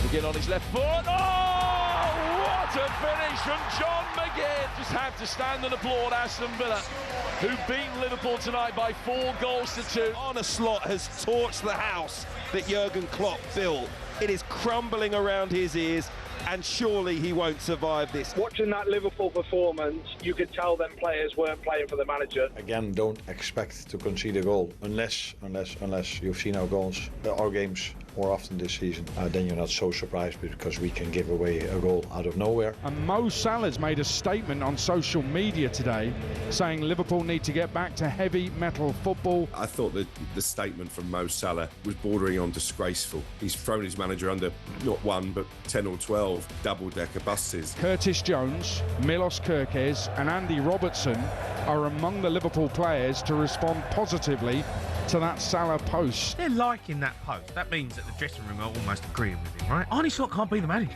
McGinn on his left foot. Oh, what a finish from John McGinn. Just have to stand and applaud Aston Villa, who beat Liverpool tonight by 4 goals to 2. Arne Slot has torched the house that Jurgen Klopp built. It is crumbling around his ears, and surely he won't survive this. Watching that Liverpool performance, you could tell them players weren't playing for the manager. Again, don't expect to concede a goal unless you've seen our games more often this season. Then you're not so surprised because we can give away a goal out of nowhere. And Mo Salah's made a statement on social media today saying Liverpool need to get back to heavy metal football. I thought that the statement from Mo Salah was bordering on disgraceful. He's thrown his manager under not 1 but 10 or 12 double-decker buses. Curtis Jones, Milos Kerkez and Andy Robertson are among the Liverpool players to respond positively to that Salah post. They're liking that post. That means that the dressing room are almost agreeing with him, right? Arne Slot can't be the manager.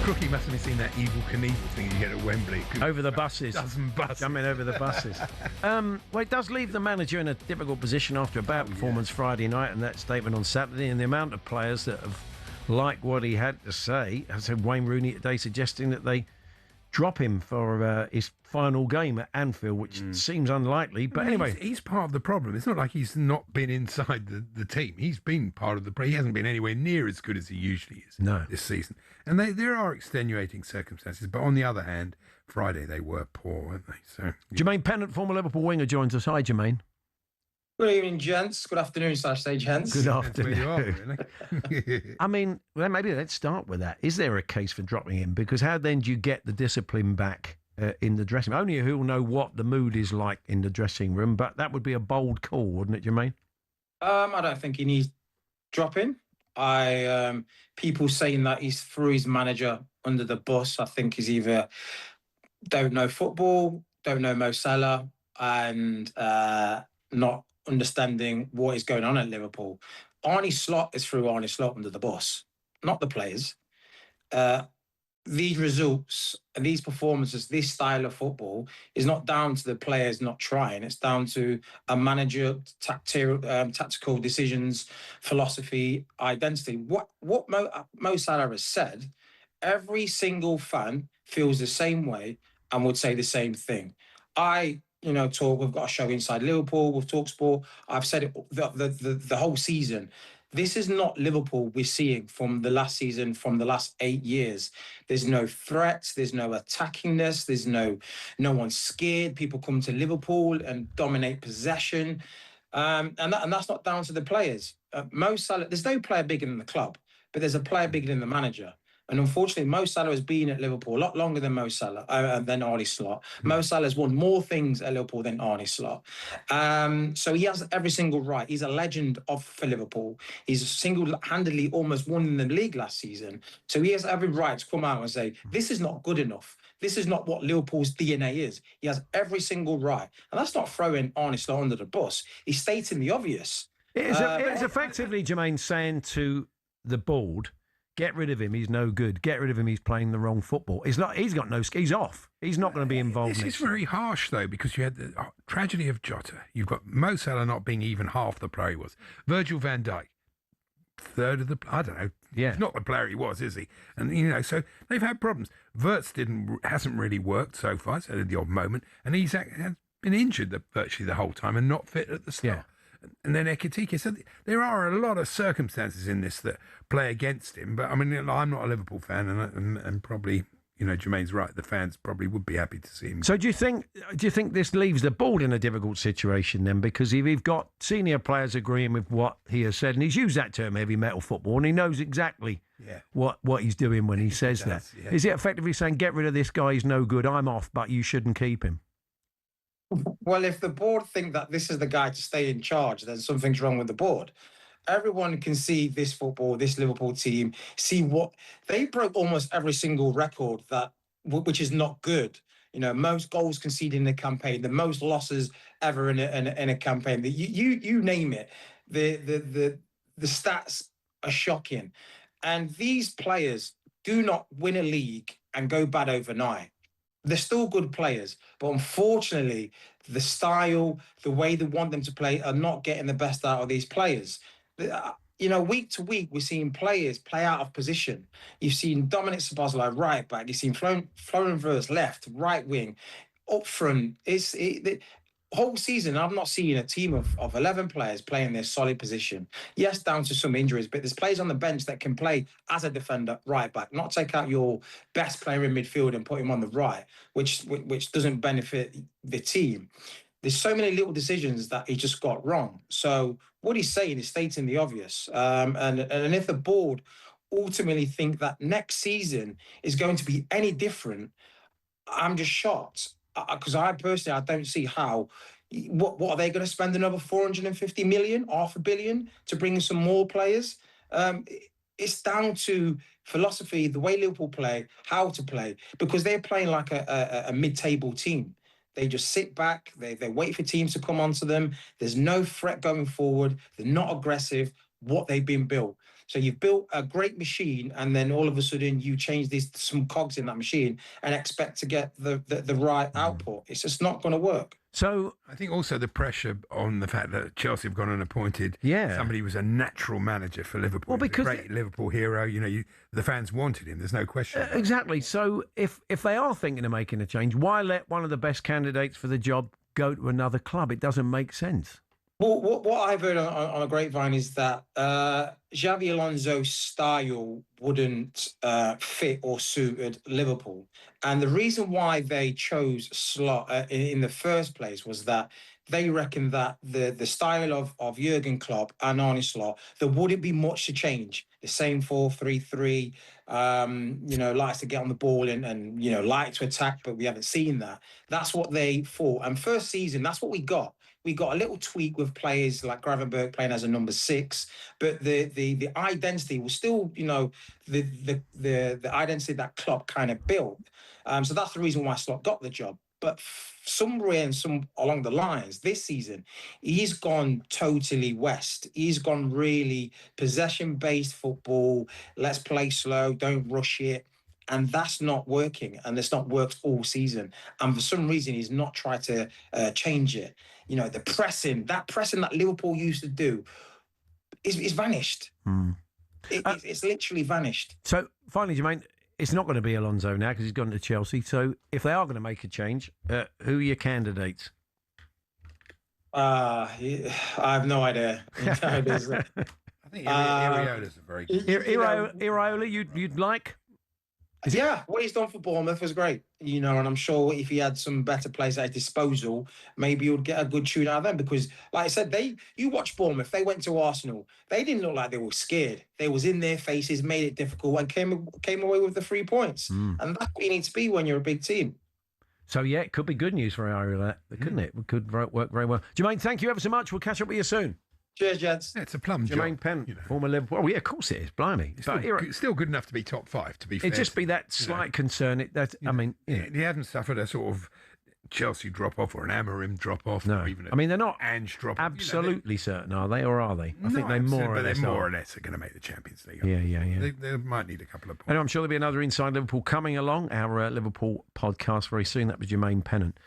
Crookie must have seen that evil Knievel thing you get at Wembley. Over the buses. Buses. Jumping over the buses. Well, it does leave the manager in a difficult position after a bad performance Friday night and that statement on Saturday, and the amount of players that have liked what he had to say. I said Wayne Rooney today suggesting that they drop him for his final game at Anfield, which seems unlikely. But anyway, he's part of the problem. It's not like he's not been inside the team. He's been part of the. He hasn't been anywhere near as good as he usually is this season. And there are extenuating circumstances. But on the other hand, Friday they were poor, weren't they? So Jermaine Pennant, former Liverpool winger, joins us. Hi, Jermaine. Good evening, gents. Good afternoon, / gents. Good afternoon. Where you are, really. I mean, well, maybe let's start with that. Is there a case for dropping him? Because how then do you get the discipline back in the dressing room? Only who'll know what the mood is like in the dressing room, but that would be a bold call, wouldn't it, Jermaine? I don't think he needs dropping. People saying that he's threw his manager under the bus, I think is either don't know football, don't know Mo Salah, and not understanding what is going on at Liverpool. Arne Slot is through Arne Slot under the bus, not the players. These results and these performances, this style of football is not down to the players not trying. It's down to a manager, tactical decisions, philosophy, identity. What Mo Salah has said, every single fan feels the same way and would say the same thing. We've got a show inside Liverpool with talkSPORT. I've said it the whole season. This is not Liverpool we're seeing from the last season, from the last 8 years. There's no threats, there's no attackingness, there's no one's scared. People come to Liverpool and dominate possession. And that's not down to the players. Mo Salah, there's no player bigger than the club, but there's a player bigger than the manager. And unfortunately, Mo Salah has been at Liverpool a lot longer than than Arne Slot. Mo Salah has won more things at Liverpool than Arne Slot. So he has every single right. He's a legend for Liverpool. He's single-handedly almost won the league last season. So he has every right to come out and say, this is not good enough. This is not what Liverpool's DNA is. He has every single right. And that's not throwing Arne Slot under the bus. He's stating the obvious. It's effectively, Jermaine, saying to the board, get rid of him. He's no good. Get rid of him. He's playing the wrong football. He's got no. He's off. He's not going to be involved. This is very harsh, though, because you had the tragedy of Jota. You've got Mo Salah not being even half the player he was. Virgil van Dijk, third of the. I don't know. Yeah, not the player he was, is he? And so they've had problems. Wirtz hasn't really worked so far. So at the odd moment, and has been injured virtually the whole time and not fit at the start. Yeah. And then Ekitike. So there are a lot of circumstances in this that play against him. But I mean, I'm not a Liverpool fan, and probably, Jermaine's right. The fans probably would be happy to see him. So do you think this leaves the board in a difficult situation then? Because if you've got senior players agreeing with what he has said, and he's used that term, heavy metal football, and he knows exactly what he's doing when he says that. Yeah. Is it effectively saying, get rid of this guy, he's no good, I'm off, but you shouldn't keep him? Well, if the board think that this is the guy to stay in charge, then something's wrong with the board. Everyone can see this Liverpool team, see what they broke almost every single record which is not good. Most goals conceded in a campaign, the most losses ever in a campaign. You name it. The stats are shocking, and these players do not win a league and go bad overnight. They're still good players, but unfortunately, the style, the way they want them to play are not getting the best out of these players. week to week, we're seeing players play out of position. You've seen Dominic Szoboszlai right back. You've seen Florian Wirtz left, right wing, up front. The whole season, I've not seen a team of 11 players playing their solid position. Yes, down to some injuries, but there's players on the bench that can play as a defender right back, not take out your best player in midfield and put him on the right, which doesn't benefit the team. There's so many little decisions that he just got wrong. So what he's saying is stating the obvious. And if the board ultimately think that next season is going to be any different, I'm just shocked. Because I don't see how. What are they going to spend another 450 million, $500 million, to bring in some more players? It's down to philosophy, the way Liverpool play, how to play, because they're playing like a mid-table team. They just sit back, they wait for teams to come onto them. There's no threat going forward. They're not aggressive. What they've been built. So you've built a great machine, and then all of a sudden you change some cogs in that machine and expect to get the right output. It's just not going to work. So I think also the pressure on the fact that Chelsea have gone and appointed somebody who was a natural manager for Liverpool. Well, because a great Liverpool hero, the fans wanted him. There's no question. Exactly. So if they are thinking of making a change, why let one of the best candidates for the job go to another club? It doesn't make sense. Well, what I've heard on a grapevine is that Xabi Alonso's style wouldn't fit or suited Liverpool. And the reason why they chose Slot in the first place was that they reckon that the style of Jurgen Klopp and Arne Slot, there wouldn't be much to change. The same 4-3-3, likes to get on the ball and like to attack, but we haven't seen that. That's what they thought. And first season, that's what we got. We got a little tweak with players like Gravenberch playing as a number 6, but the identity was still, the identity that Klopp kind of built. So that's the reason why Slot got the job. But somewhere along the lines, this season, he's gone totally west. He's gone really possession-based football. Let's play slow, don't rush it. And that's not working, and it's not worked all season. And for some reason, he's not tried to change it. The pressing that Liverpool used to do is vanished. It's literally vanished. So finally, Jermaine, it's not going to be Alonso now because he's gone to Chelsea. So if they are going to make a change, who are your candidates? I have no idea. I think Iraola's a very good. Iraola, you'd like? What he's done for Bournemouth was great, and I'm sure if he had some better players at his disposal, maybe he would get a good tune out of them. Because, like I said, you watch Bournemouth, they went to Arsenal, they didn't look like they were scared. They was in their faces, made it difficult, and came away with the 3 points. And that's what you need to be when you're a big team. So it could be good news for Iraola, couldn't it? It could work very well. Jermaine, thank you ever so much. We'll catch up with you soon. Cheers, gents. Yeah, it's a plum job. Jermaine Pennant, former Liverpool. Oh, yeah, of course it is. Blimey. It's still good enough to be top 5, to be fair. It'd just be that slight concern. He hasn't suffered a sort of Chelsea drop-off or an Amorim drop-off. No. Or even they're not Ange drop-off. Absolutely certain, are they, or are they? I think they more or less are going to make the Champions League. Yeah. They might need a couple of points. Anyway, I'm sure there'll be another Inside Liverpool coming along, our Liverpool podcast very soon. That was Jermaine Pennant